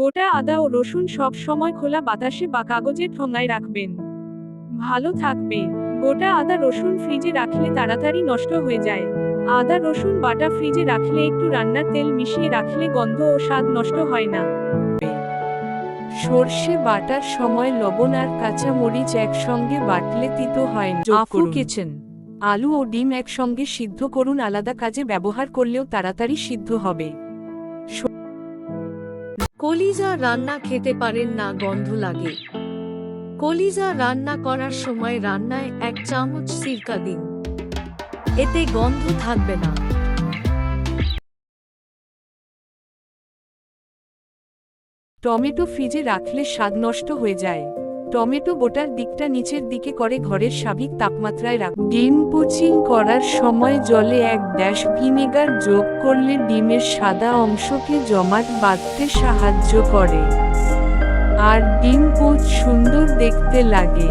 গোটা আদা ও রসুন সব সময় খোলা বাতাসে বা কাগজের ঠোঙায় রাখবেন। ভালো থাকবে। গোটা আদা রসুন ফ্রিজে রাখলে তাড়াতাড়ি নষ্ট হয়ে যায়। আদা রসুন বাটা ফ্রিজে রাখলে একটু রান্নার তেল মিশিয়ে রাখলে গন্ধ ও স্বাদ নষ্ট হয় না। সর্ষে বাটার সময় লবণ আর কাঁচা মরিচ একসঙ্গে বাটলে তিতো হয় না। আফু কিচেন। আলু ও ডিম একসঙ্গে সিদ্ধ করুন, আলাদা কাজে ব্যবহার করলেও তাড়াতাড়ি সিদ্ধ হবে। কলিজা রান্না খেতে পারেন না, গন্ধ লাগে। কলিজা রান্না করার সময় রান্নায় 1 চামচ সিরকা দিন, এতে গন্ধ থাকবে না। টমেটো ফ্রিজে রাখলে স্বাদ নষ্ট হয়ে যায়। টমেটো বোটার দিকটা নিচের দিকে করে ঘরের স্বাভাবিক তাপমাত্রায় রাখ। ডিম পোচিং করার সময় জলে 1 ড্যাশ ভিনেগার যোগ করলে ডিমের সাদা অংশকে জমাট বাঁধতে সাহায্য করে আর ডিম পোচ সুন্দর দেখতে লাগে।